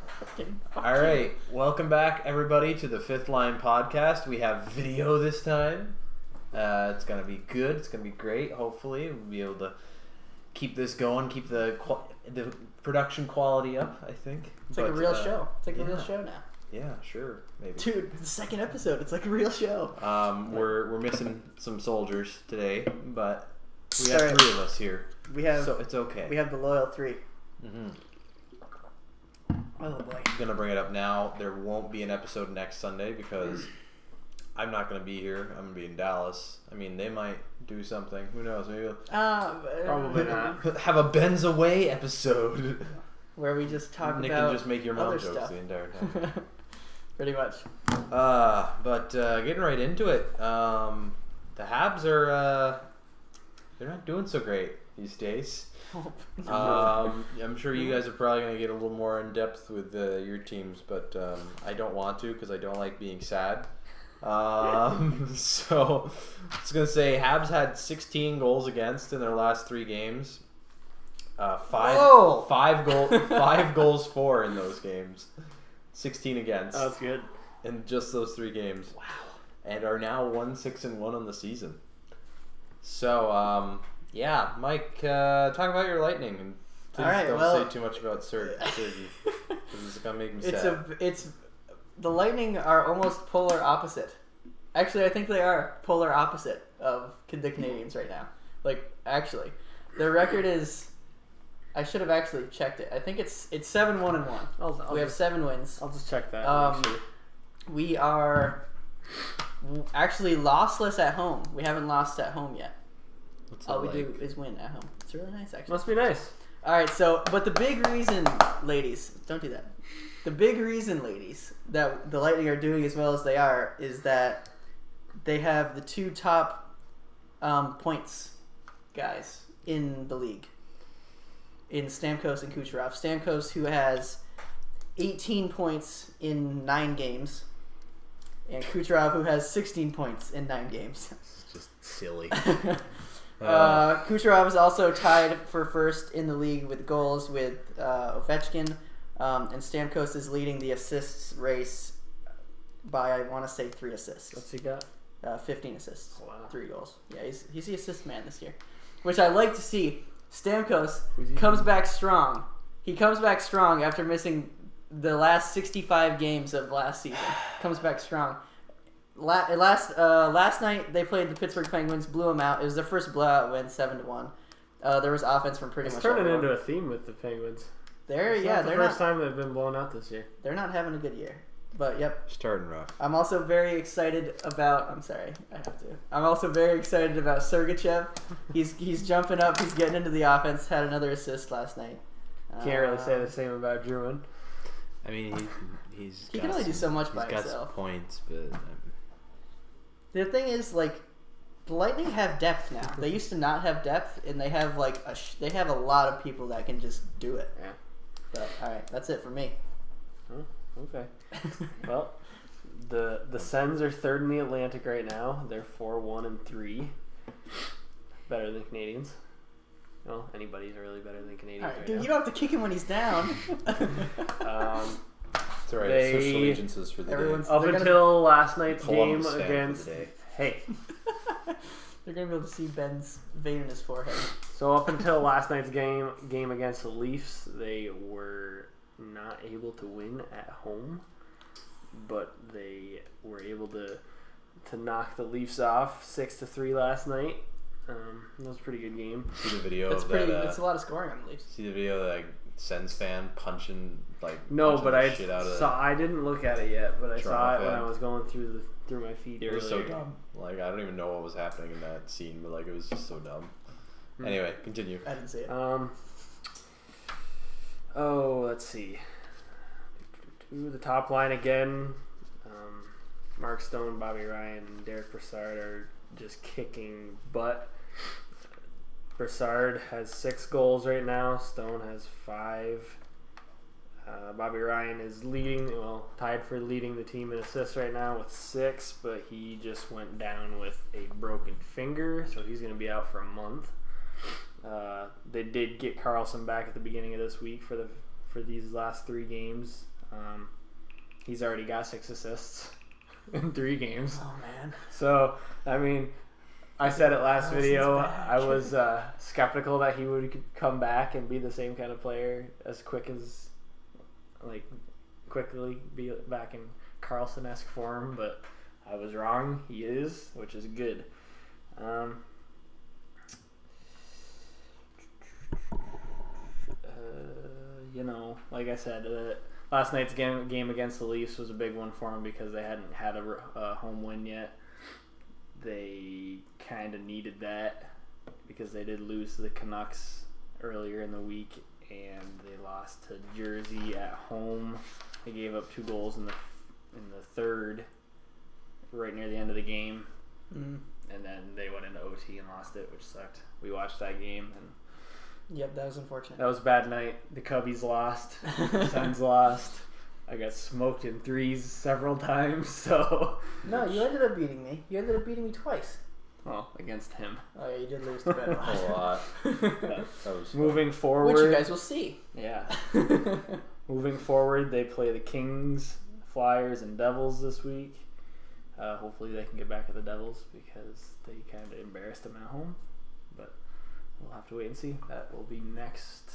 All right, welcome back, everybody, to the Fifth Line Podcast. We have video this time. It's gonna be good. It's gonna be great. Hopefully, we'll be able to keep this going, keep the production quality up. I think it's like a real show. It's like a real show now. Yeah, sure, maybe. Dude, the second episode. It's like a real show. We're missing some soldiers today, but we have three of us here. So it's okay. We have the loyal three. Mm-hmm. Oh boy. I'm gonna bring it up now. There won't be an episode next Sunday because I'm not gonna be here. I'm gonna be in Dallas. I mean, they might do something. Who knows? Maybe probably not. Have a Ben's Away episode where we just talk Nick about can just make your mom jokes stuff the entire time. Pretty much. But getting right into it. The Habs are they're not doing so great these days. I'm sure you guys are probably going to get a little more in depth with your teams, but I don't want to because I don't like being sad. So I was going to say Habs had 16 goals against in their last 3 games. Five goals for in those games. 16 against. That's good. In just those 3 games. Wow. And are now 1-6-1 on the season. So, yeah, Mike, talk about your Lightning, and please don't say too much about Sergey, because it's gonna make me sad. The Lightning are almost polar opposite. Actually, I think they are polar opposite of the Canadiens right now. Like, actually, their record is. I should have actually checked it. I think it's 7-1-1. We have 7 wins. I'll just check that. We are actually lossless at home. We haven't lost at home yet. All we do is win at home. It's really nice, actually. Must be nice. All right, but the big reason, ladies, don't do that. The big reason, ladies, that the Lightning are doing as well as they are is that they have the 2 top points guys in the league, in Stamkos and Kucherov. Stamkos, who has 18 points in 9 games, and Kucherov, who has 16 points in 9 games. It's just silly. Kucherov is also tied for first in the league with goals with Ovechkin, and Stamkos is leading the assists race by, I want to say, 3 assists. What's he got? 15 assists. Wow. 3 goals. Yeah, he's the assist man this year, which I like to see. Stamkos comes back strong. He comes back strong after missing the last 65 games of last season. Comes back strong. Last night they played the Pittsburgh Penguins, blew them out. It was their first blowout win, 7-1. There was offense from pretty much. It's turning into a theme with the Penguins. They're the first time they've been blown out this year. They're not having a good year, but yep. Starting rough. I'm also very excited about. I'm sorry, I have to. I'm also very excited about Sergachev. He's jumping up. He's getting into the offense. Had another assist last night. Can't really say the same about Druin. I mean, he can only do so much by himself. He's got some points, but the thing is, like, the Lightning have depth now. They used to not have depth, and they have they have a lot of people that can just do it. Yeah. But all right, that's it for me. Oh, okay. Well, the Sens are 3rd in the Atlantic right now. They're 4-1-3. Better than Canadiens. Well, anybody's really better than Canadiens right dude, now. you don't have to kick him when he's down. it's all right. Social allegiances for the day. Up until last night's game against... Hey. They're going to be able to see Ben's vein in his forehead. So up until last night's game against the Leafs, they were not able to win at home, but they were able to knock the Leafs off 6-3 last night. That was a pretty good game. See the video That's of pretty. that? That's a lot of scoring on the Leafs. See the video of that Sens fan punching shit out of I didn't look at it yet, but I saw it when I was going through my feed. It was so dumb. Like, I don't even know what was happening in that scene, but like, it was just so dumb. Anyway, continue. I didn't see it. Let's see. The top line again. Mark Stone, Bobby Ryan, and Derek Brassard are just kicking butt. Brassard has 6 goals right now. Stone has 5. Bobby Ryan is tied for leading the team in assists right now with 6, but he just went down with a broken finger, so he's going to be out for a month. They did get Carlson back at the beginning of this week for for these last 3 games. He's already got 6 assists in 3 games. Oh man. So, I mean, I said it last Carlson's video. back. I was skeptical that he would come back and be the same kind of player as quickly be back in Carlson-esque form, but I was wrong. He is, which is good. Like I said, last night's game against the Leafs was a big one for them because they hadn't had a home win yet. They kind of needed that because they did lose to the Canucks earlier in the week, and they lost to Jersey at home. They gave up 2 goals in the third, right near the end of the game, and then they went into OT and lost it, which sucked. We watched that game, and Yep, that was unfortunate. that was a bad night. The Cubbies lost, the Sens lost. I got smoked in threes several times, so... No, you ended up beating me. You ended up beating me twice. Well, against him. Oh yeah, you did lose to Ben. A lot. That was fun. Moving forward... Which you guys will see. Yeah. Moving forward, they play the Kings, Flyers, and Devils this week. Hopefully they can get back at the Devils because they kind of embarrassed them at home. But we'll have to wait and see. That will be next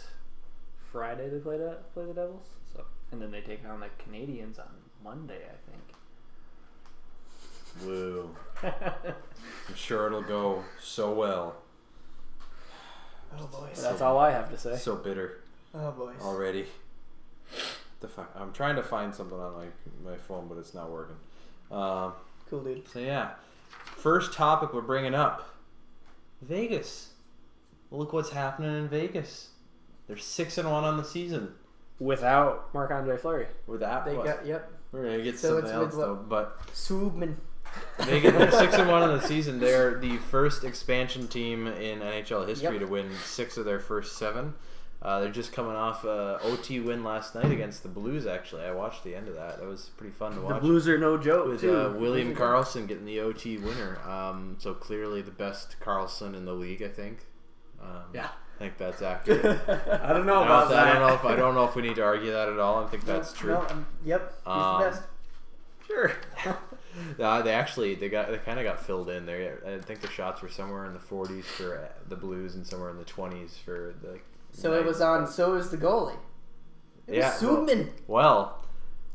Friday they play the Devils. So, and then they take on the Canadiens on Monday, I think. Woo. I'm sure it'll go so well. Oh boys. But that's all I have to say. So bitter Oh boys. already. The fuck? I'm trying to find something on my phone, but it's not working. Cool, dude. So yeah, first topic we're bringing up: Vegas. Look what's happening in Vegas. They're 6-1 on the season. Without Marc-Andre Fleury. With that, They got we're gonna get So something it's else with though. But Subban. Vegas, they're 6-1 on the season. They're the first expansion team in NHL history to win 6 of their first 7. They're just coming off a OT win last night against the Blues. Actually, I watched the end of that. That was pretty fun to watch. The Blues are no joke, with too. William Karlsson getting the OT winner. So clearly the best Karlsson in the league, I think. Yeah. I think that's accurate. I don't know about that. I don't know if we need to argue that at all. I think that's true. No, yep, he's the best. Sure. They kind of got filled in there. I think the shots were somewhere in the 40s for the Blues and somewhere in the 20s for the. So it was on. So was the goalie. It was Subban. Well,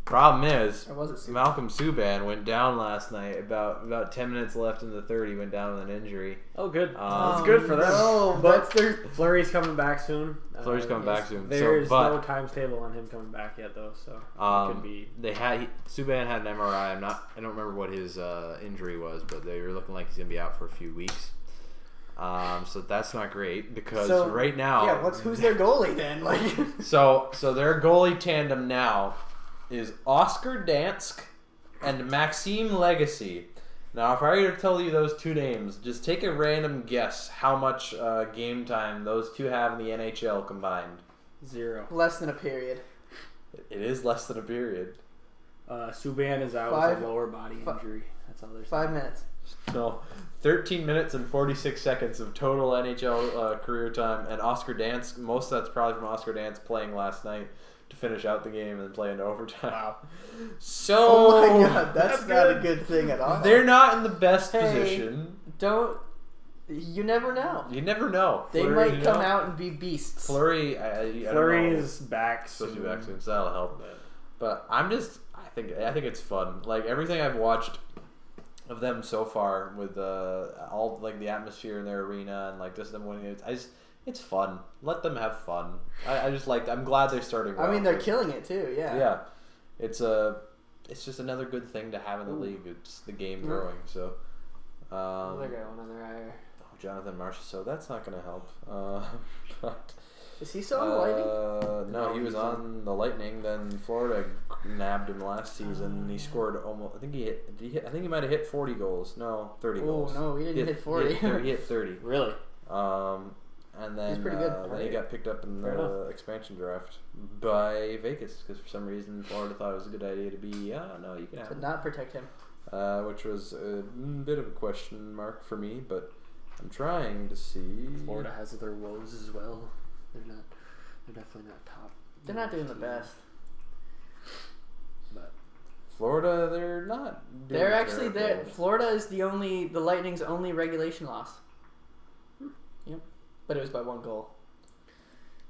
problem is, Or was it Subban? Malcolm Subban went down last night. About 10 minutes left in the third, he went down with an injury. Oh, good. It's It's good for them. No, But that's their. Fleury's coming back soon. Fleury's coming back soon. There's So, no timetable on him coming back yet, though. So it could be. Subban had an MRI. I don't remember what his injury was, but they were looking like he's gonna be out for a few weeks. So that's not great because right now, Yeah, who's their goalie then? Like. so their goalie tandem now is Oscar Dansk and Maxime Legacy. Now, if I were to tell you those 2 names, just take a random guess how much game time those 2 have in the NHL combined. 0. Less than a period. It is less than a period. Subban is out with a lower body injury. That's all there's. 5 minutes. No, 13 minutes and 46 seconds of total NHL career time, and Oscar Dansk, most of that's probably from Oscar Dansk playing last night to finish out the game and play into overtime. Wow. So, Oh my god, that's not a good thing at all. They're not in the best position. Don't. You never know. You never know. They Fleury, might come out and be beasts. Fleury, I don't Fleury know. is back Supposed to be soon. back soon, so that'll help. But I think it's fun. Like everything I've watched of them so far, with all like the atmosphere in their arena and like just them winning, it's fun. Let them have fun. I'm glad they're starting. Well, I mean, they're killing it too. Yeah. Yeah, it's just another good thing to have in the league. It's the game growing. So, Another guy went on their higher. Jonathan Marchessault. So that's not going to help. But Is he still on the Lightning? no, he was on the Lightning. Then Florida nabbed him last season. He scored almost. I think he might have hit 40 goals. No, 30 goals. Oh no, he didn't hit 40. He hit 30. Really? And then He's pretty good. Then he got picked up in the expansion draft by Vegas because for some reason Florida thought it was a good idea to be. No, you can have To him. not protect him. Which was a bit of a question mark for me, but I'm trying to see. Florida has their woes as well. They're definitely not top They're not doing the best. But Florida, they're not. Doing They're actually terrible. there. Florida is the Lightning's only regulation loss. Yep, but it was by 1 goal.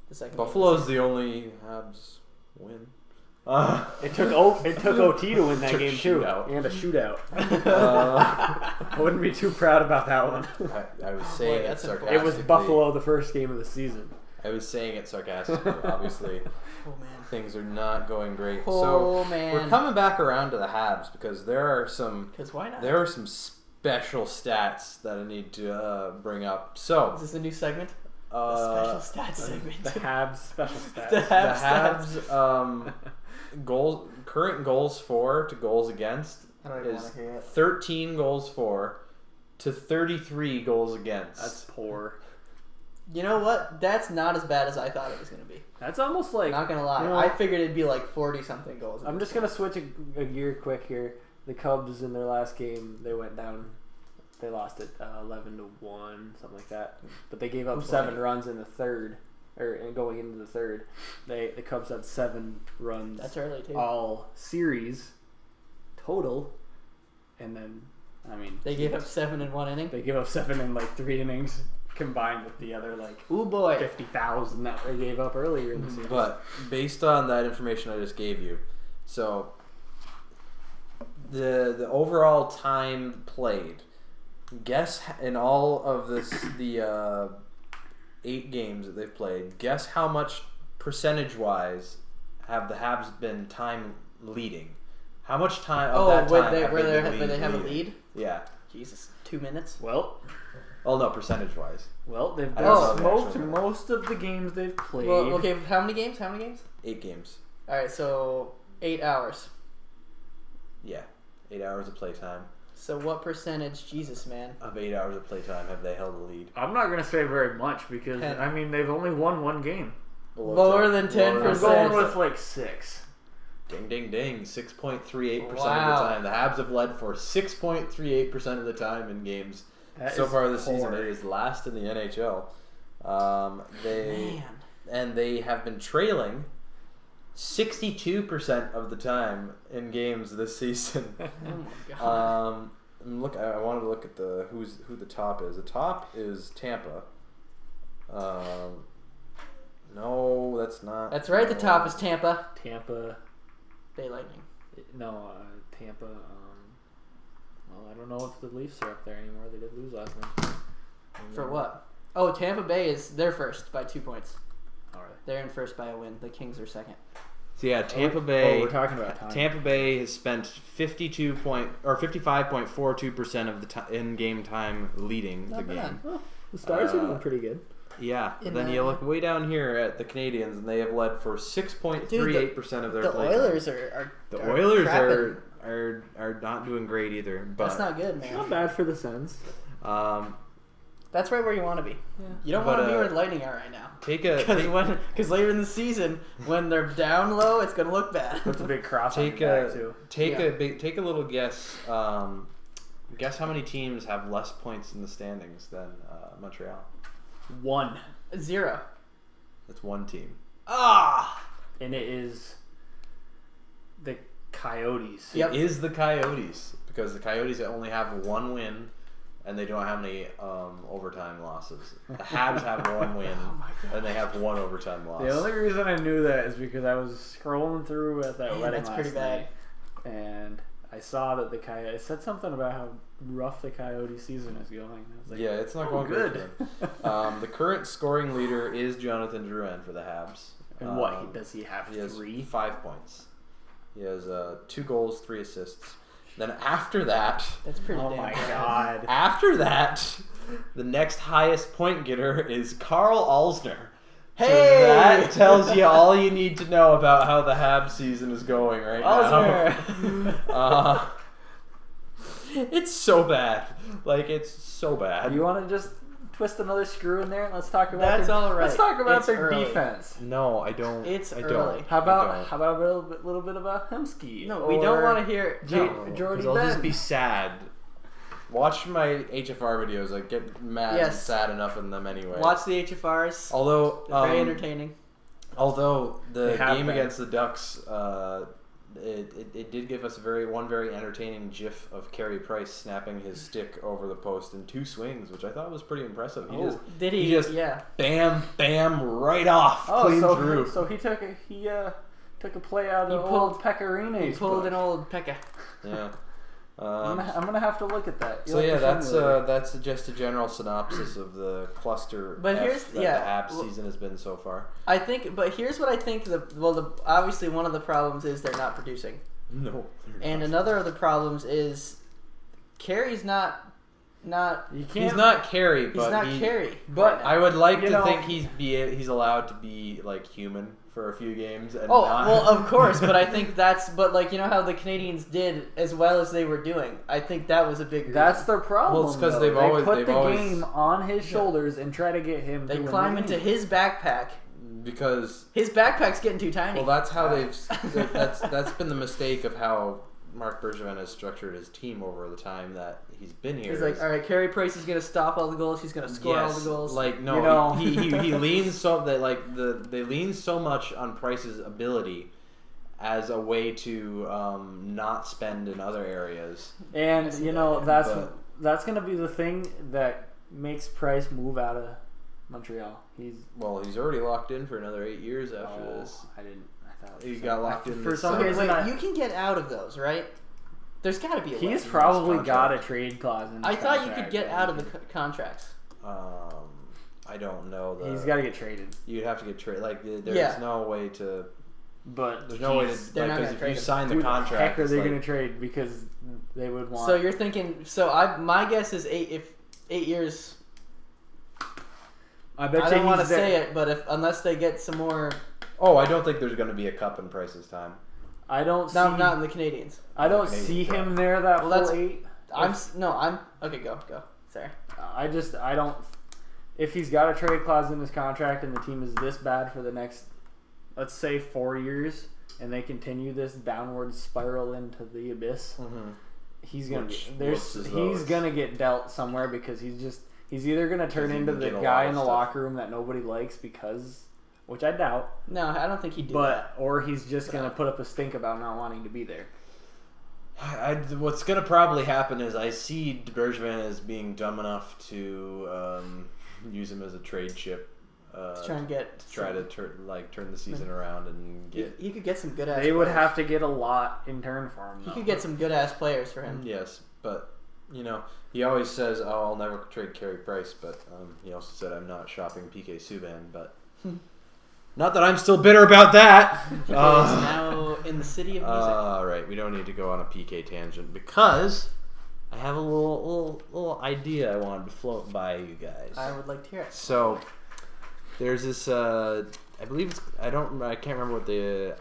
The second. Buffalo's the only Habs win. it took OT to win that Took game too, shootout. and a shootout. I wouldn't be too proud about that one. I was saying it that's sarcastically. It was Buffalo the first game of the season. I was saying it sarcastically. Obviously, Oh man. things are not going great. Oh so man. we're coming back around to the Habs because there are some Why not? special stats that I need to bring up. So Is this a new segment? The special stats The segment. Habs special stats. The the Habs Habs current goals for to goals against I don't even is want to hear it. 13 goals for to 33 goals against. That's poor. You know what? That's not as bad as I thought it was going to be. That's almost like. Not going to lie. you know, I figured it'd be like 40-something goals. I'm just gonna switch a gear quick here. The Cubs in their last game, they went down. They lost it 11-1, something like that. But they gave up Who's 7 playing? runs in the third, and going into the third, the Cubs had 7 runs. That's early, too. All series total, and then They gave up 7 in 1 inning. they give up 7 in like 3 innings combined with the other like Ooh boy. 50,000 that they gave up earlier in the season. But based on that information I just gave you, so the overall time played, guess in all of the 8 games that they've played, guess how much percentage wise have the Habs been time leading? How much time of that time where they have a leading? lead? Yeah. Jesus, 2 minutes. well, Oh no, percentage wise. they've I don't know done the actual most of the games they've played. Well, okay, how many games? 8 games. All right, so 8 hours. Yeah. 8 hours of playtime. So what percentage? Jesus, man. Of 8 hours of playtime have they held the lead? I'm not going to say very much because, 10. they've only won 1 game. Lower than 10%. I'm going with like 6. Ding, ding, ding. 6.38% of the Wow. time. The Habs have led for 6.38% of the time in games That so is far this poor. season. It is last in the NHL. They have been trailing 62% of the time in games this season. Oh my god. I wanted to look at who the top is. The top is Tampa. No, that's not. That's right. The no. top is Tampa Tampa. Bay Lightning. No, Tampa. Well, I don't know if the Leafs are up there anymore. They did lose last night. For what? Oh, Tampa Bay they're first by 2 points. All right. They're in first by a win. The Kings are second. So yeah, Tampa Bay. we're talking about time. Tampa Bay has spent 55.42% of the in-game time leading Not the bad. game. Well, the Stars are doing pretty good. Yeah. In Then the- you look way down here at the Canadiens, and they have led for 6.38% of their The play Oilers time. are The Oilers crapping. are not doing great either. But That's not good, man. Not bad for the Sens. That's right where you want to be. Yeah. You don't But, want to be where the Lightning are right now. Because later in the season, when they're down low, it's gonna look bad. That's a big cross on take your back, a too. take a little guess. Guess how many teams have less points in the standings than Montreal? 1. 0. That's one team. Ah. And it is the Coyotes. Yep. It is the Coyotes because the Coyotes only have 1 win, and they don't have any overtime losses. The Habs have 1 win, Oh my god. and they have 1 overtime loss. The only reason I knew that is because I was scrolling through at that Man, wedding that's last pretty bad. night, and I saw that the Coyotes said something about how rough the Coyote season is going. I was like, Yeah, it's not going good. For them. The current scoring leader is Jonathan Drouin for the Habs. And what does he have? He has 3? 5 points. He has 2 goals, 3 assists. Then after that, That's pretty Oh damn my bad. god! after that, the next highest point getter is Carl Alsner. So Hey! that tells you all you need to know about how the Habs season is going right now. Alsner. It's so bad. Like, it's so bad. You want to just twist another screw in there? Let's talk about. That's all right. Let's talk about It's their early. defense. No, I don't. It's I early. don't. How I about don't. a little bit about Hemsky? No, we don't want to hear. No, Jordy 'cause I'll just Ben. be sad. Watch my HFR videos. I get mad and Yes. sad enough in them anyway. Watch the HFRs. Although They're very entertaining. Although the They have game been. against the Ducks, it did give us one very entertaining GIF of Carey Price snapping his stick over the post in 2 swings, which I thought was pretty impressive. Did he? He just Yeah. bam, bam, right off, clean through. So he took a play out of He the pulled- old Pecorino's He pulled book. an old Pekka. Yeah. I'm gonna have to look at that. So yeah, that's just a general synopsis of the cluster. But F here's- that yeah, the Habs season has been so far. I think, but here's what I think. Obviously one of the problems is they're not producing, No. and another of the problems is Carey's not. You He's can't. not Carey, He's but not Carey. but right now. I would like You to know- think he's allowed to be like human for a few games. And Oh not... well, of course, but I think but you know how the Canadiens did as well as they were doing. I think that was a big reason. That's their problem. Well, it's 'cause though. they've always- put they've the always- game on his shoulders and try to get him. They to win climb the into game. his backpack. because His backpack's getting too tiny. well, that's how that's been the mistake of how Marc Bergevin has structured his team over the time that he's been here. He's like, all right, Carey Price is gonna stop all the goals. He's gonna score all the goals. Like no, You know. he leans so that they lean so much on Price's ability as a way to not spend in other areas. And you know that's But- gonna be the thing that makes Price move out of Montreal. He's already locked in for another 8 years after this. I didn't. I thought He got locked in for this some summer. reason. Wait, you can get out of those, right? There's got to be a way. He's probably contract. got a trade clause in his I thought you contract, could get right? out of the contracts. I don't know. He's got to get traded. You'd have to get traded. Like there's Yeah. no way to. But There's no way he's- to. They're not Because gonna if trade you him. sign the who contract, the heck are it's they like- going to trade? Because they would want. So you're thinking. So my guess is 8 years. I bet I you don't want to he's there. say it, but unless they get some more. Oh, I don't think there's going to be a cup in Price's time. I don't see. No, not in the Canadians. I don't Canadian see club. him there that Well, full that's- 8. I'm okay. Go. Sorry. I don't. If he's got a trade clause in his contract and the team is this bad for the next, let's say 4 years, and they continue this downward spiral into the abyss, he's gonna Which get, looks as though he's it's- gonna get dealt somewhere because he's either gonna turn he into can the get a guy lot in of the stuff. locker room that nobody likes because, which I doubt, No, I don't think he'd do but that. or he's just gonna put up a stink about not wanting to be there. What's going to probably happen is I see Bergevin as being dumb enough to use him as a trade chip. To try and get. Turn the season around and get. He could get some good ass. They would players. have to get a lot in turn for him. He though. could get some good ass players for him. Yes, but he always says, "Oh, I'll never trade Carey Price," but he also said, "I'm not shopping PK Subban." But not that I'm still bitter about that. He's now in the city of music. All right, we don't need to go on a PK tangent because I have a little idea I wanted to float by you guys. I would like to hear it. So there's this. I believe it's. I can't remember what the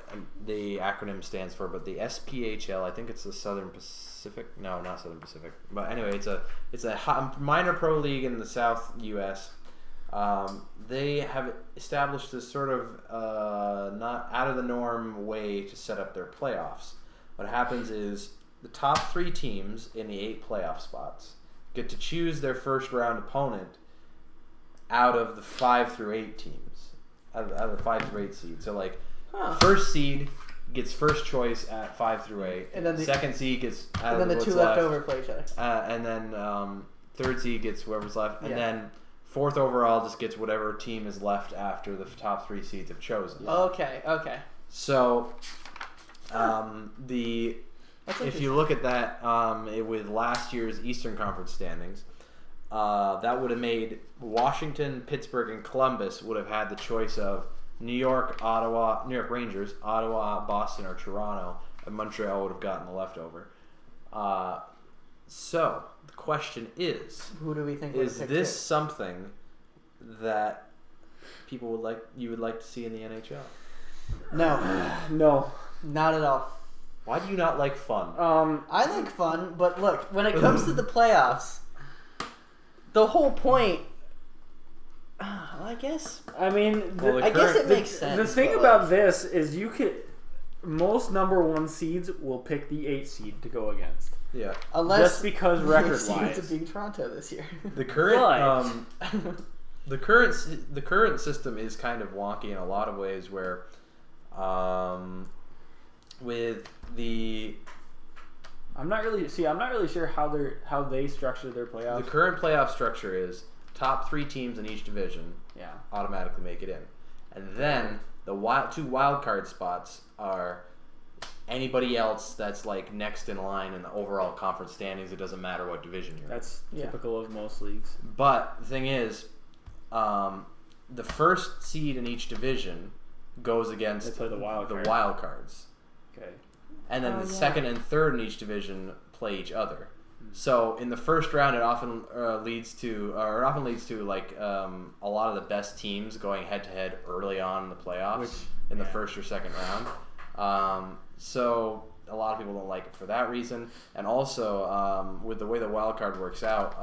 acronym stands for, but the SPHL. I think it's the Southern Pacific. No, not Southern Pacific. But anyway, it's a minor pro league in the South U.S. They have established this sort of not out of the norm way to set up their playoffs. What happens is the top 3 teams in the 8 playoff spots get to choose their first round opponent out of the 5 through 8 teams, out of the 5 through 8 seed. So first seed gets first choice at 5 through 8, And then the second seed gets out And then of the what's two left over play each other. and then third seed gets whoever's left, and Yeah. then fourth overall just gets whatever team is left after the top 3 seeds have chosen. Okay. So That's if you look at that with last year's Eastern Conference standings, that would have made Washington, Pittsburgh, and Columbus would have had the choice of New York Rangers, Ottawa, Boston, or Toronto, and Montreal would have gotten the leftover. So the question is, Who do we think? is this something that people would like to see in the NHL? No, not at all. Why do you not like fun? I like fun, but look, when it comes to the playoffs, the whole point. I guess. I mean, Well, I guess it makes sense. The thing but, about this is most number 1 seeds will pick the 8 seed to go against. unless just because the record seems wise. to being Toronto this year. The current But- the current system is kind of wonky in a lot of ways, where with the I'm not really sure how they structure their playoffs. the current playoff structure is top 3 teams in each division Yeah. automatically make it in, and then the two wild card spots are anybody else that's like next in line in the overall conference standings. It doesn't matter what division you're in. That's typical of most leagues. But the thing is, the first seed in each division goes against They play the wild card. wild cards. Okay. And then the second and third in each division play each other. So in the first round, it often leads to like a lot of the best teams going head to head early on in the playoffs in the first or second round. So a lot of people don't like it for that reason, and also with the way the wild card works out,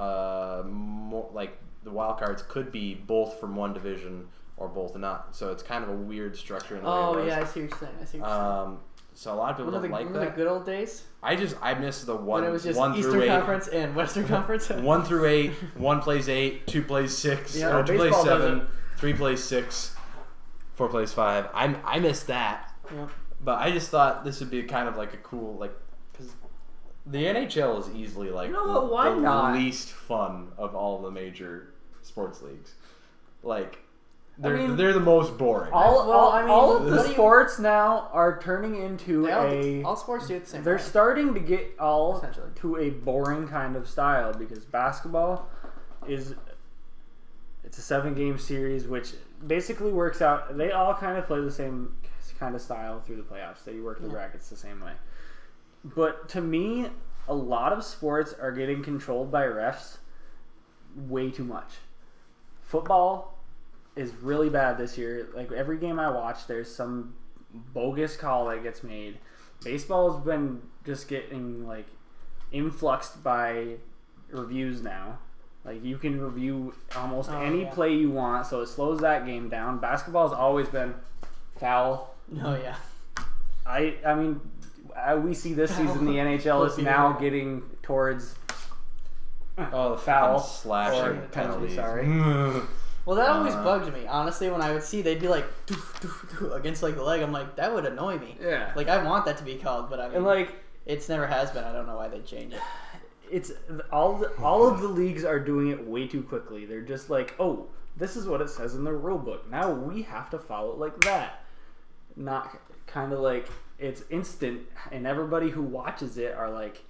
like the wild cards could be both from one division or both not. So it's kind of a weird structure in the way it was. I see what you're saying. So a lot of people don't like Remember that. the good old days? I miss the When it was just 1 Eastern through 8. Conference and Western Conference? 1 through 8, 1 plays 8, 2 plays 6, Yeah, or 2 plays baseball 7, doesn't. 3 plays 6, 4 plays 5. I miss that. Yeah. But I just thought this would be kind of like a cool, like, because the NHL is easily like You know what, why the not? least fun of all the major sports leagues. Like, I mean, they're the most boring. All of the what do you- sports now are turning into all sports do it the same They're way. starting to get all Essentially. to a boring kind of style, because basketball it's a 7-game series, which basically works out. They all kind of play the same kind of style through the playoffs. They work the brackets the same way. But to me, a lot of sports are getting controlled by refs way too much. Football is really bad this year. Like every game I watch, there's some bogus call that gets made. Baseball has been just getting like influxed by reviews now. Like you can review almost any play you want, so it slows that game down. Basketball has always been foul. Oh, yeah. I mean, we see this season the NHL is now getting towards the foul slashing or penalties. sorry. Well, that always bugged me. Honestly, when I would see they'd be like doof, doof, doof, against like the leg, I'm like, that would annoy me. Yeah. Like I want that to be called, but I mean, And like it's never has been. I don't know why they change it. it's all of the leagues are doing it way too quickly. They're just like, oh, this is what it says in the rule book. Now we have to follow it like that. Not kind of like it's instant, and everybody who watches it are like,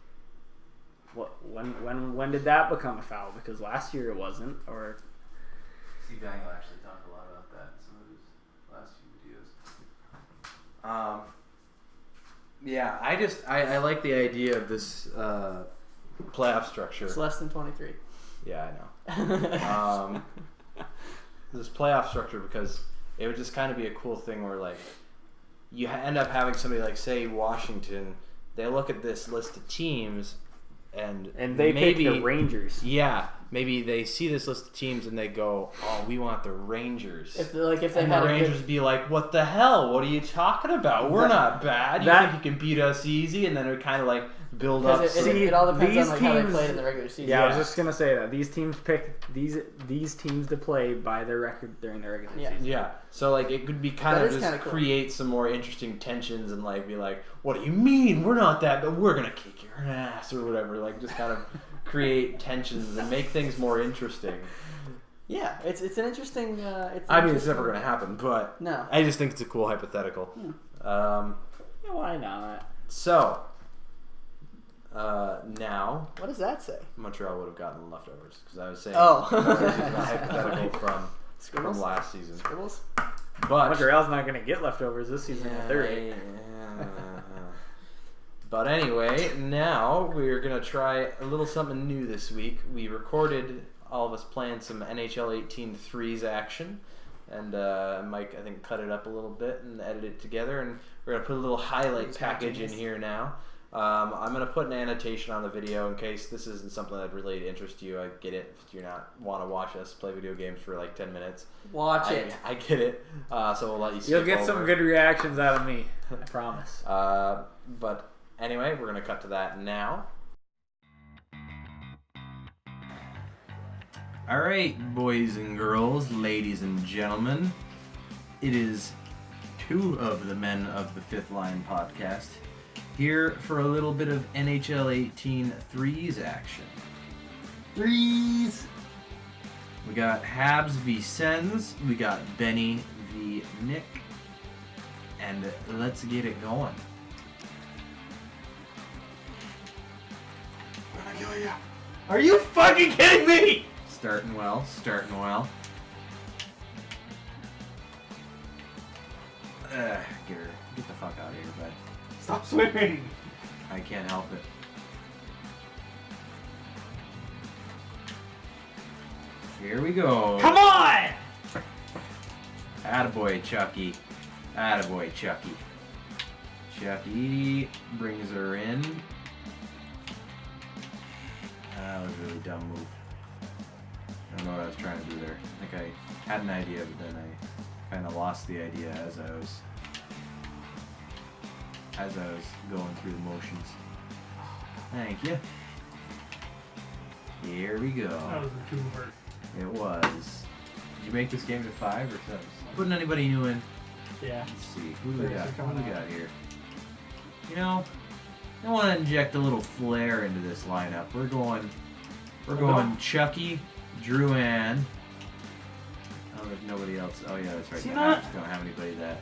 what? When did that become a foul? Because last year it wasn't. Or Steve Daniel actually talked a lot about that in some of his last few videos. Yeah, I like the idea of this playoff structure. It's less than 23. Yeah, I know. This playoff structure, because it would just kind of be a cool thing where like you end up having somebody like, say, Washington. They look at this list of teams and they maybe pick the Rangers. Yeah, maybe they see this list of teams and they go, "Oh, we want the Rangers." If they And had the a Rangers good, be like, "What the hell? What are you talking about? We're not bad. You think you can beat us easy?" And then it would kind of like build up. it all depends these on like how they teams- played in the regular season. Yeah, I was just gonna say that these teams pick these teams to play by their record during the regular season. Yeah, so like it could be kind That of is just kinda cool. create some more interesting tensions and like be like, "What do you mean? We're not that, but we're gonna kick your ass" or whatever. Like just kind of create tensions and make things more interesting. Yeah, it's an interesting. It's never gonna happen, but No. I just think it's a cool hypothetical. Yeah, why not? So now What does that say? Montreal would have gotten the leftovers because I was saying Oh. this is a hypothetical from Scribbles? last season. Scribbles? But Montreal's not gonna get leftovers this season. Yeah, They're yeah. But anyway, now we're gonna try a little something new this week. We recorded all of us playing some NHL 18 threes action, and Mike I think cut it up a little bit and edited it together, and we're gonna put a little highlight package in here now. I'm gonna put an annotation on the video in case this isn't something that really interests you. I get it if you not want to watch us play video games for like 10 minutes. Watch it. I get it. So we'll let you. You'll skip get some over. good reactions out of me. I promise. But anyway, we're gonna cut to that now. Alright, boys and girls, ladies and gentlemen. It is two of the men of the Fifth Line podcast here for a little bit of NHL 18 threes action. Threes! We got Habs v Sens, we got Benny v Nick, and let's get it going. I'm gonna kill you. Are you fucking kidding me? Starting well, starting well. Get the fuck out of here, bud. Stop swimming. I can't help it. Here we go. Come on! Attaboy, Chucky. Attaboy, Chucky. Chucky brings her in. That was a really dumb move. I don't know what I was trying to do there. I think I had an idea, but then I kind of lost the idea as I was going through the motions. Thank you. Here we go. That was a two-word. It was. Did you make this game to 5 or 7? Putting anybody new in? Yeah. Let's see. Who do we got? Rays are Who coming do we out. got here? You know, I want to inject a little flair into this lineup. We're going Chucky, Drouin. Oh, there's nobody else. Oh yeah, that's right. See The that? Habs don't have anybody that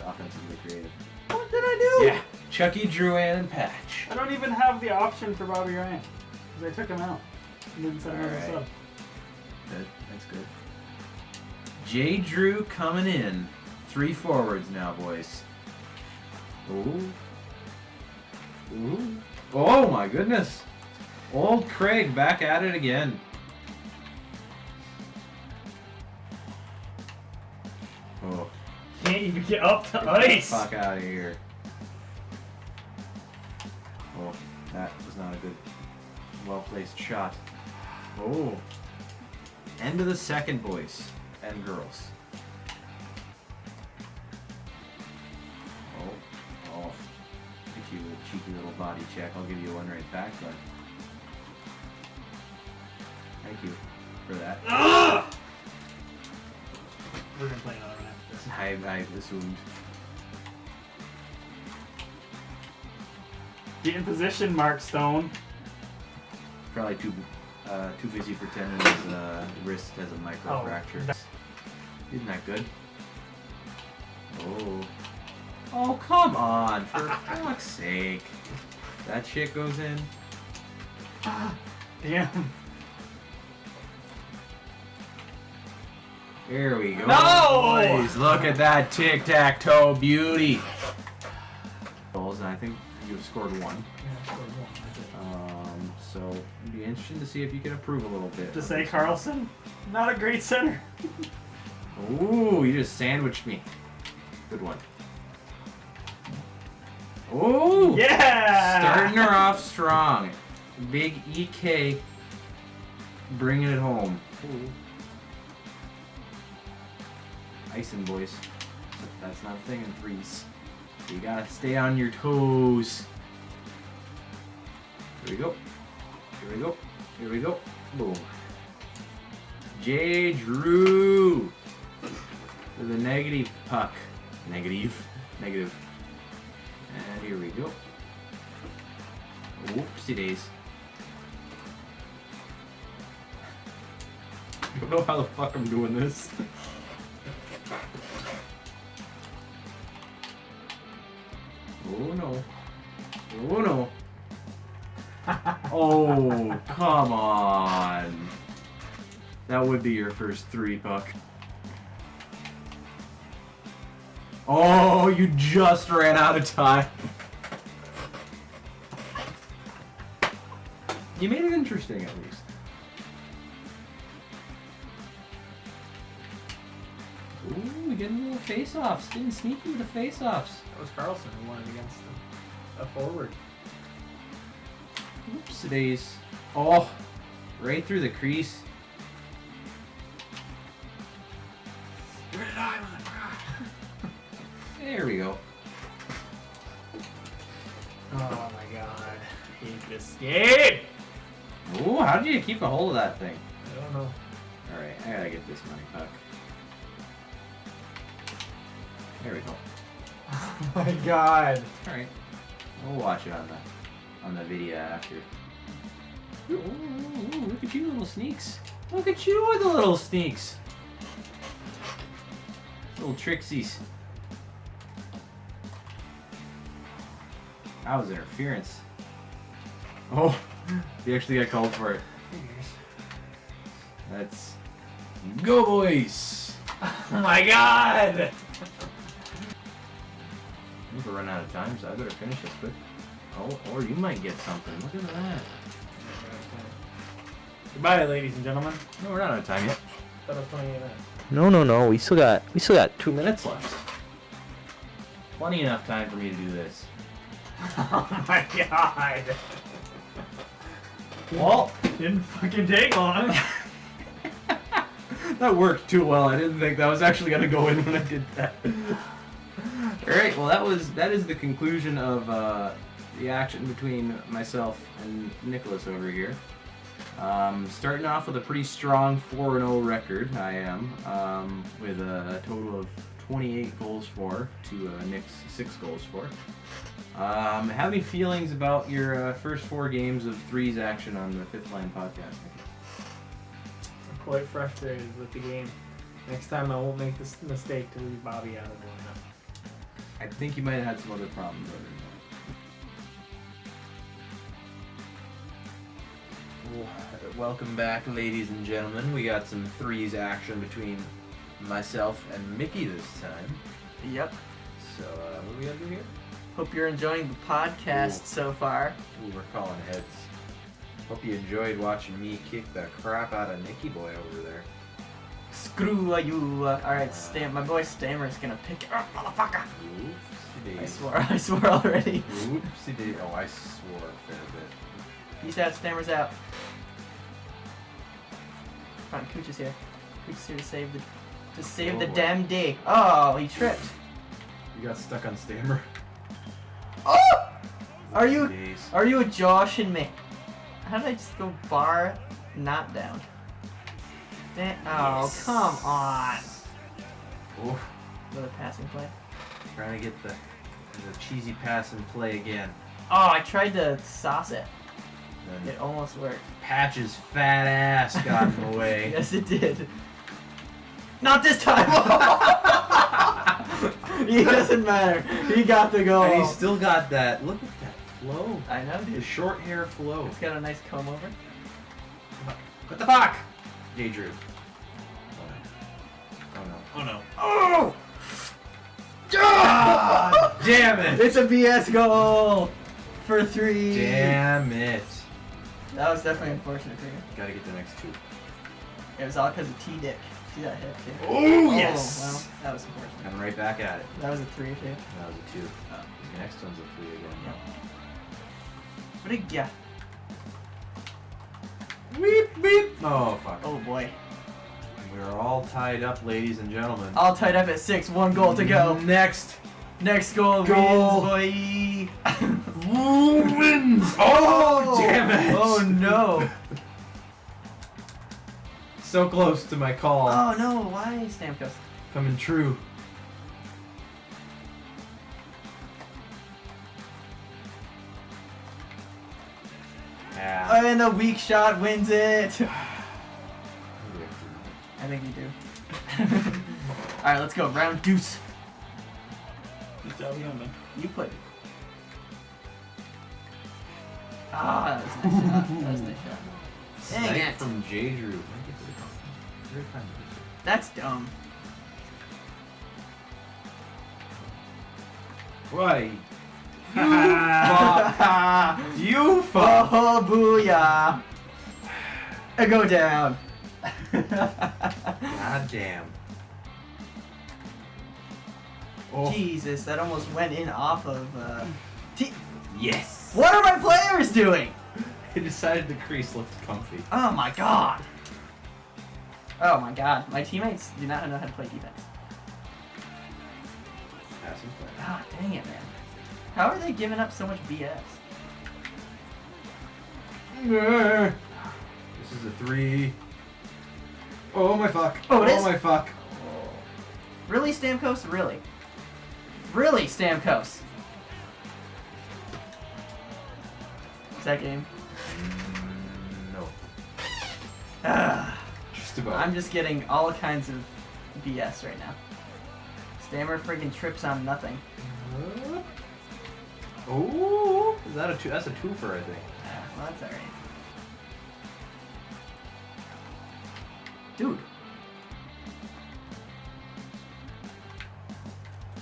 offensively creative. What did I do? Yeah, Chucky, Drouin, and Patch. I don't even have the option for Bobby Ryan. Because I took him out. And didn't set him as a Alright. sub. Good. That's good. J. Drew coming in. 3 forwards now, boys. Ooh. Ooh. Oh my goodness. Old Craig back at it again. Oh. Can't even get up to Get the ice. fuck out of here. Oh, that was not a good, well-placed shot. Oh. End of the second, boys and girls. Oh. Get you a cheeky little body check. I'll give you one right back, but thank you for that. We're going to play another one after this. I assumed. Get in position, Mark Stone. Probably too busy pretending his wrist has a micro Oh, fracture. that- Isn't that good? Oh, come on! For fuck's sake, that shit goes in. Damn. Here we go. No! Boys, look at that tic-tac-toe beauty. Goals, and I think you've scored 1. So it'd be interesting to see if you can improve a little bit. To say Carlson, not a great center. Ooh, you just sandwiched me. Good one. Ooh! Yeah! Starting her off strong. Big EK bringing it home. Ooh. Icing, boys. That's not a thing in threes. You gotta stay on your toes. Here we go. Here we go. Here we go. Boom. J. Drew with a negative puck. Negative. And here we go. Whoopsie days. I don't know how the fuck I'm doing this. Oh no. Oh no. Oh, come on. That would be your first 3 puck. Oh, you just ran out of time. You made it interesting at least. Ooh, we getting little face-offs. Getting sneaky with the face-offs. That was Carlson who won it against a forward. Oops, days. Oh, right through the crease. There we go. Oh my god. Hate this game. Ooh, how did you keep a hold of that thing? I don't know. I gotta get this money puck. There we go. Oh my god. Alright. We'll watch it on the video after. Ooh, look at you, little sneaks. Look at you with the little sneaks. Little trixies. That was interference. Oh, he actually got called for it. That's go, boys. Oh my god. I'm gonna run out of time, so I better finish this quick. Oh, or you might get something. Look at that. Goodbye, ladies and gentlemen. No, we're not out of time yet. That was 28 minutes. No. We still got 2 minutes left. Plenty enough time for me to do this. Oh my god. Well, didn't fucking take long. That worked too well. I didn't think that was actually gonna go in when I did that. All right. Well, that is the conclusion of the action between myself and Nicholas over here. Starting off with a pretty strong 4-0 record. I am with a total of 28 goals for to Nick's 6 goals for. Have any feelings about your first 4 games of threes action on the Fifth Line podcast? I'm quite frustrated with the game. Next time I won't make this mistake to leave Bobby out of the lineup. I think you might have had some other problems other than that. Welcome back, ladies and gentlemen. We got some threes action between myself and Mickey this time. Yep. So, what do we gotta do here? Hope you're enjoying the podcast Ooh. so far. Ooh, we're calling heads. Hope you enjoyed watching me kick the crap out of Nicky Boy over there. Screw you. Alright, my boy Stammer's gonna pick it up, motherfucker. Oopsie I swore already. Oopsie daisy. Oh, I swore a fair bit. Peace out, Stammer's out. Come on, Cooch is here. Cooch is here to save the boy. damn day. Oh, he tripped. You got stuck on Stammer. Oh! Are you Days. a Josh and me? How did I just go bar not down? Oh, Yes. come on. Oh, Another passing play. trying to get the cheesy pass and play again. Oh, I tried to sauce it. Then It almost worked. Patch's fat ass got in the way. Yes, it did. Not this time! He doesn't matter. He got the goal. And he's still got that. Look at that flow. I know, The dude. short hair flow. It's got a nice comb over. What the fuck? J. Drew. Oh no. Oh no. Oh! God damn it! It's a BS goal for 3. Damn it. That was definitely unfortunate for you. Gotta get the next 2. It was all because of T-Dick. See that hit, too? Oh, Well, yes! that was unfortunate. Coming right back at it. That was a 3, too. That was a 2. The next one's a 3 again. Frigga. Weep, weep. Oh, fuck. Oh, boy. We're all tied up, ladies and gentlemen. All tied up at 6. 1 goal to go. Next. Next goal Goal. wins, boy. Wins! Oh, damn it! Oh, no. So close to my call. Oh, no. Why, Stamkos? Coming true. Yeah. And the weak shot wins it. I think you do. Alright, let's go. Round deuce. Good job, young man. You put it. Ah, that was a nice shot. That was a nice shot. Dang Snipe it. from J. Drew. That's dumb. Why? You You fuck! Oh, booyah. Go down. God damn. Oh. Jesus, that almost went in off of, Yes! What are my players doing? He decided the crease looked comfy. Oh my god. Oh my god. My teammates do not know how to play defense. Passing play. God dang it, man. How are they giving up so much BS? This is a 3. Oh my fuck. Oh, it is? my fuck. Really, Stamkos? Really? Really, Stamkos? Is that game? No. Ah, Just about. I'm just getting all kinds of BS right now. Stammer friggin' trips on nothing. Oh, is that a two? That's a twofer, I think. Well, that's alright. Dude.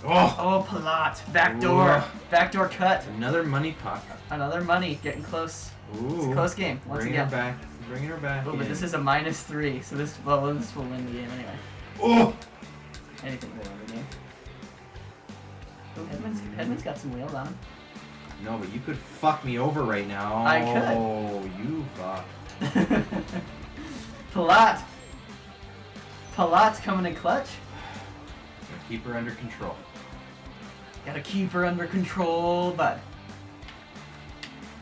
Oh, Oh, Palat. Backdoor. Ooh. Backdoor cut. another money puck. Another money. Getting close. It's Ooh, a close game. Once bringing her again. back. Bringing her back. Oh, but this is a -3, so this will win the game anyway. Oh. Anything will win the game. Oh, Hedman's got some wheels on him. No, but you could fuck me over right now. I could. Oh, you fuck. Palat. Palat's coming in clutch. Gotta keep her under control. Gotta keep her under control, bud.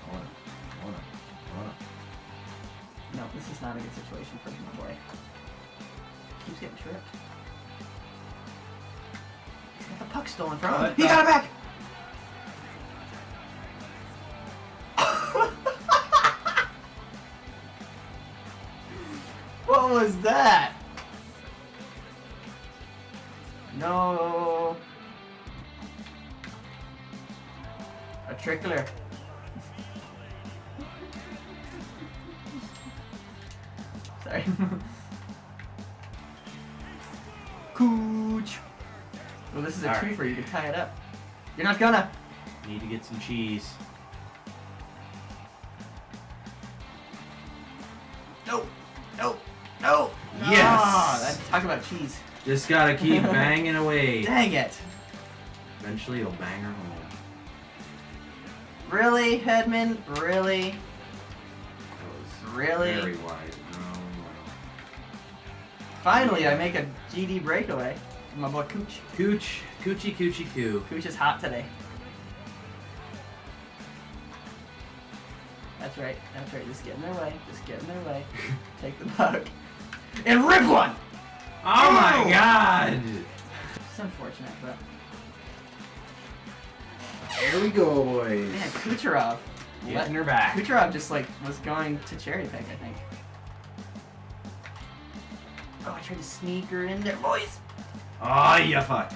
Oh no. Oh no. Oh no. No, this is not a good situation for my boy. Keeps getting tripped. He's got the puck stolen from him. He got it back! What was that? No. A trickler. Sorry. Cooch. Well, this is a All right. twofer. You can tie it up. You're not gonna. Need to get some cheese. No. No. No. Yes! Talk about cheese. Just gotta keep banging away. Dang it. Eventually, it'll bang her home. Really, Hedman? Really? That was Really? very wide. No. Finally, I make a GD breakaway. My boy Cooch. Cooch. Coochie coochie coo. Cooch is hot today. That's right. That's right. Just get in their way. Just get in their way. Take the puck. And rip one! Oh my god! It's unfortunate, but... There we go, boys. Man, Kucherov. Getting her back. Kucherov just, like, was going to cherry pick, I think. Oh, I tried to sneak her in there, boys! Oh, you fuck.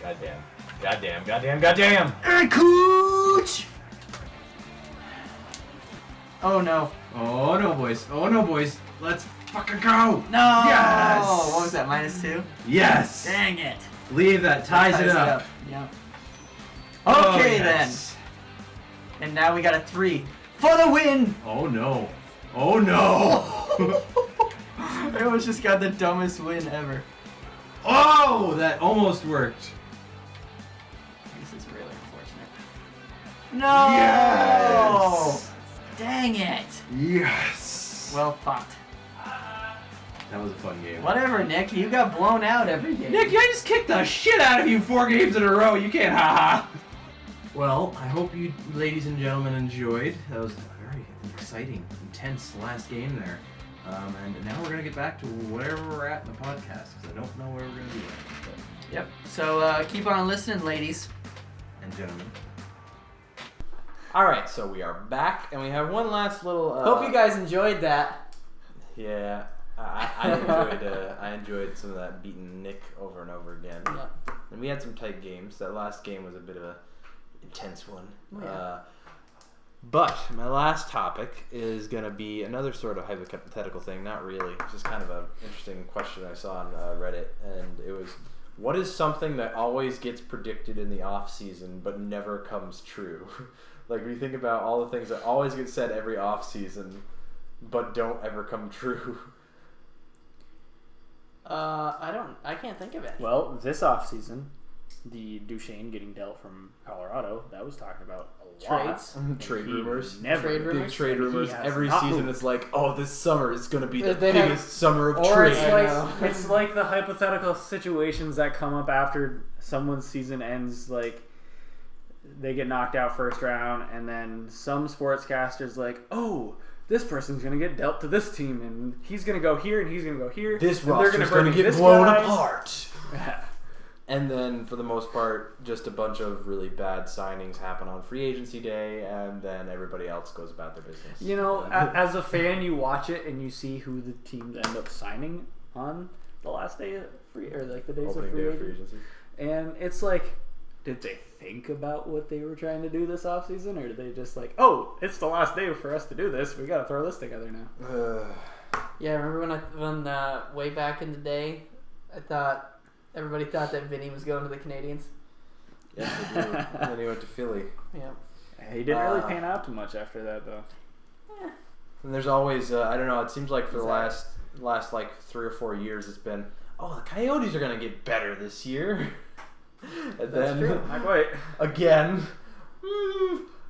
Goddamn. Goddamn, goddamn, goddamn! And Cooch! Oh, no. Oh no, boys. Oh no, boys. Let's fucking go! No! Yes! What was that, -2? Yes! Dang it. Leave that. Ties it up. Yeah. Oh, Okay, yes. then. And now we got a 3. For the win! Oh no. Oh no! I almost just got the dumbest win ever. Oh, that almost worked. This is really unfortunate. No! Yes! Dang it! Yes! Well fought. That was a fun game. Whatever, Nick. You got blown out every game. Nick, I just kicked the shit out of you 4 games in a row. You can't, haha. Well, I hope you, ladies and gentlemen, enjoyed. That was a very exciting, intense last game there. And now we're gonna get back to wherever we're at in the podcast because I don't know where we're gonna be at. Yep. So keep on listening, ladies. And gentlemen. All right, so we are back, and we have one last little. Hope you guys enjoyed that. Yeah, I enjoyed some of that beating Nick over and over again. Yeah. And we had some tight games. That last game was a bit of a intense one. Oh, yeah. But my last topic is going to be another sort of hypothetical thing. Not really. It's just kind of an interesting question I saw on Reddit, and it was, what is something that always gets predicted in the off season but never comes true? Like, when you think about all the things that always get said every off season but don't ever come true. I can't think of it. Well, this offseason, the Duchesne getting dealt from Colorado, that was talked about a lot. Trades. And Trade he rumors. Never. Trade Big rumors? trade And he rumors. has Every not season moved. it's like, oh, this summer is going to be the They have- biggest summer of Or trade. it's I like know. it's like the hypothetical situations that come up after someone's season ends. Like they get knocked out first round, and then some sportscasters like, oh, this person's gonna get dealt to this team, and he's gonna go here, and he's gonna go here. This and roster's bring going to get this blown guy. apart. Yeah. And then, for the most part, just a bunch of really bad signings happen on free agency day, and then everybody else goes about their business. You know, as a fan, you watch it and you see who the teams end up signing on the last day of free, or like the days Opening of day free of free agency. agency. And it's like, did they think about what they were trying to do this offseason, or did they just like, oh, it's the last day for us to do this, we got to throw this together now? Yeah, remember when way back in the day, everybody thought that Vinny was going to the Canadiens. Yes, they do. And then he went to Philly. Yeah. He didn't really pan out too much after that, though. And there's always, I don't know, it seems like for the last like 3 or 4 years it's been, oh, the Coyotes are going to get better this year. And then, true. Not quite. again,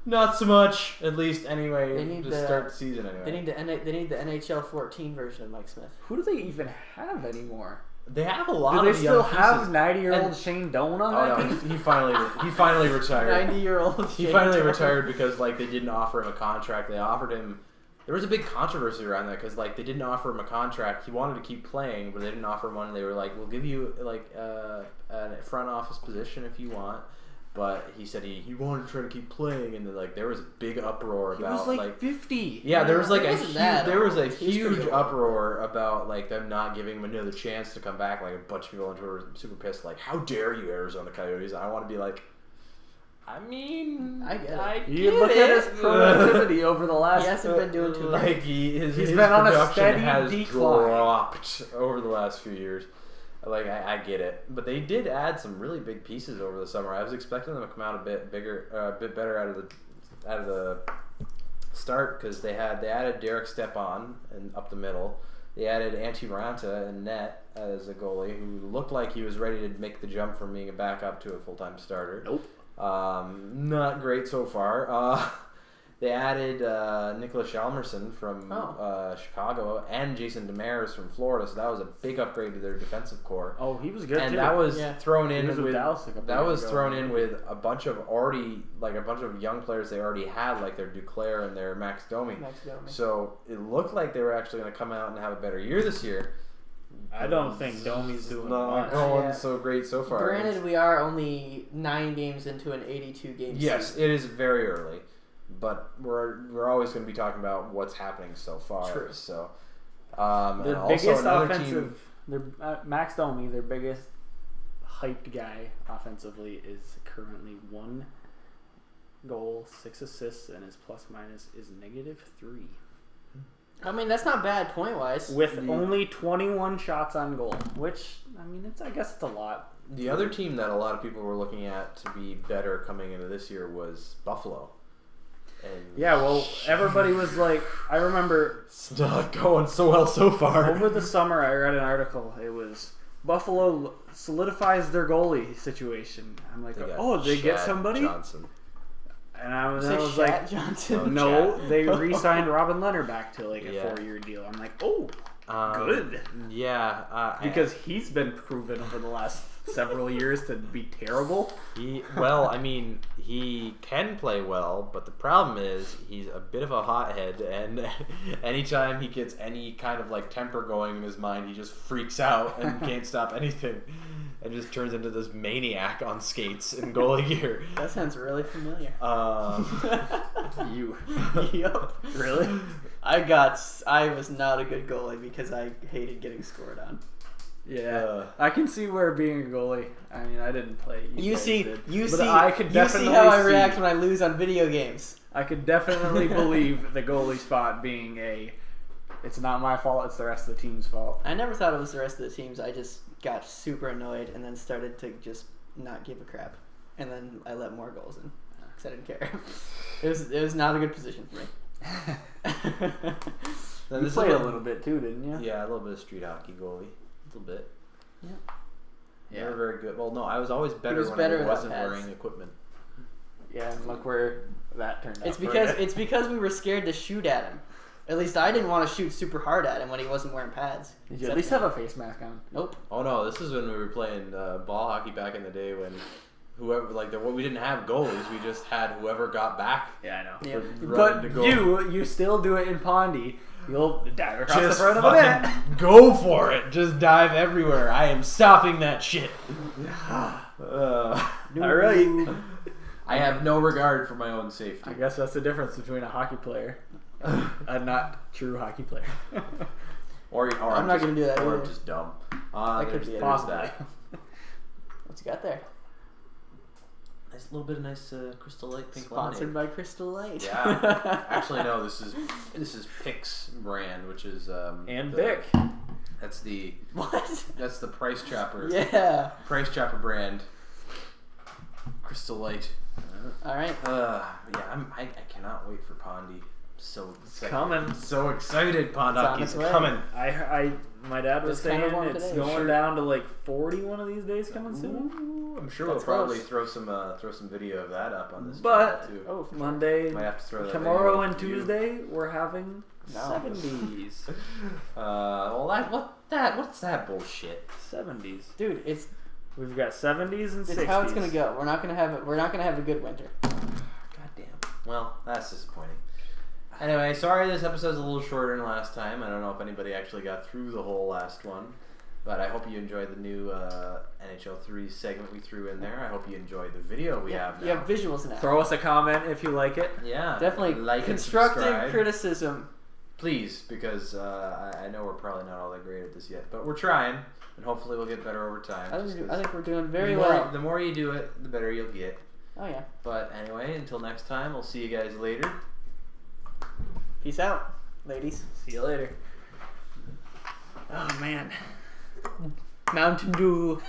not so much, at least anyway, They need to the- start the season anyway. They need the NHL 14 version of Mike Smith. Who do they even have anymore? They have a lot Do of they still young have pieces. 90-year-old And- Shane Doan on Oh that no, team? he finally retired. 90-year-old. He finally retired because like they didn't offer him a contract. They offered him. There was a big controversy around that because like they didn't offer him a contract. He wanted to keep playing, but they didn't offer him one. They were like, "We'll give you like a front office position if you want." But he said he wanted to try to keep playing, and then like there was a big uproar He about was like 50. yeah, there was like It a wasn't huge, that there was a old. He was huge pretty old. uproar about like them not giving him another chance to come back. Like a bunch of people on Twitter were super pissed. Like, how dare you, Arizona Coyotes? And I want to be like, I mean, I get it. You look at his productivity over the last. He hasn't been doing too like bad. his been on a production steady has decline. dropped over the last few years. Like I get it, but they did add some really big pieces over the summer. I was expecting them to come out a bit bigger, a bit better out of the start because they added Derek Stepan and up the middle. They added Antti Raanta in net as a goalie who looked like he was ready to make the jump from being a backup to a full-time starter. Nope. Not great so far. They added Nicholas Hjalmarsson from Chicago and Jason Demers from Florida, so that was a big upgrade to their defensive core. Oh, he was good And too. that was Yeah. thrown He in was with with Dallas a couple that years was ago. thrown in with a bunch of young players they already had, like their Duclair and their Max Domi. Max Domi. So it looked like they were actually going to come out and have a better year this year. I don't think Domi's doing Not much. going Yeah. so great so far. Granted, we are only 9 games into an 82 game Yes, season. it is very early, but we're always going to be talking about what's happening so far. True. So Their and also biggest another offensive, Max Domi, their biggest hyped guy offensively, is currently 1 goal, 6 assists, and his plus minus is -3. I mean, that's not bad point wise. With only 21 shots on goal, which I guess it's a lot. The other team that a lot of people were looking at to be better coming into this year was Buffalo. And Yeah, well, everybody was like, I remember it's not going so well so far. over the summer I read an article. It was Buffalo solidifies their goalie situation. I'm like, got oh, they get Chad somebody? Johnson. And I was, Say like, Shat Johnson. no, Chad. they re-signed Robin Leonard back to like a Yeah. 4-year deal. I'm like, oh, Um, good. Yeah, Because he's been proven over the last several years to be terrible. he can play well, but the problem is he's a bit of a hothead, and anytime he gets any kind of like temper going in his mind, he just freaks out and can't stop anything, and just turns into this maniac on skates in goalie gear. That sounds really familiar. You. Yup. Really? I was not a good goalie because I hated getting scored on. Yeah. I can see where being a goalie, I mean, I didn't play. You guys see did. you But see I could you definitely see how I see- react when I lose on video games. I could definitely believe the goalie spot being it's not my fault, it's the rest of the team's fault. I never thought it was the rest of the teams. I just got super annoyed and then started to just not give a crap. And then I let more goals in because I didn't care. It was not a good position for me. Now, You this played is a what- little bit too, didn't you? Yeah, a little bit of street hockey goalie, a little bit. Yeah. Never very good. Well, no, I was always better was when better I without wasn't pads. wearing equipment. Yeah, and look where that turned out. It's for because you. it's because we were scared to shoot at him. At least I didn't want to shoot super hard at him when he wasn't wearing pads. Did you at least have a face mask on? Nope. Oh no, this is when we were playing ball hockey back in the day when whoever we didn't have goalies. We just had whoever got back. Yeah, I know. Yeah. Running But to goal. you still do it in Pondy. You'll dive across Just the front of the net. fucking go for it. Just dive everywhere. I am stopping that shit. All right. I have no regard for my own safety. I guess that's the difference between a hockey player and not true hockey player. Or I'm not gonna do that Or either. I'm just dumb. That could There's be it. Possibly. that. What's you got there? Nice little bit of nice Crystal Light pink Sponsored lemonade. by Crystal Light. Yeah. Actually, no. This is Pix brand, which is And the- Bic. That's the What? Price Chopper. Yeah. Price Chopper brand. Crystal Light. All right. Yeah. I cannot wait for Pondy. So excited. coming. So excited. Pond It's on hockey's its way. coming. My dad was It's kinda saying warm it's today. going Sure. down to like 40 one of these days coming soon. Ooh, I'm sure That's we'll probably close. throw some video of that up on this. But- channel, too. Oh, for sure. Monday, Might have to throw that tomorrow video and up to you. Tuesday, we're having No. 70s. Well, what's that bullshit? 70s. Dude, it's We've got 70s and 60s. how it's gonna go. We're not gonna have a good winter. Goddamn. Well, that's disappointing. Anyway, sorry this episode's a little shorter than last time. I don't know if anybody actually got through the whole last one. But I hope you enjoyed the new NHL 3 segment we threw in there. I hope you enjoyed the video we have now. You have visuals now. Throw us a comment if you like it. Yeah. Definitely like and constructive subscribe. criticism. Please, because I know we're probably not all that great at this yet. But we're trying, and hopefully we'll get better over time. I just think, 'cause we're doing very the more, well. The more you do it, the better you'll get. Oh yeah. But anyway, until next time, we'll see you guys later. Peace out, ladies. See you later. Oh man. Mountain Dew.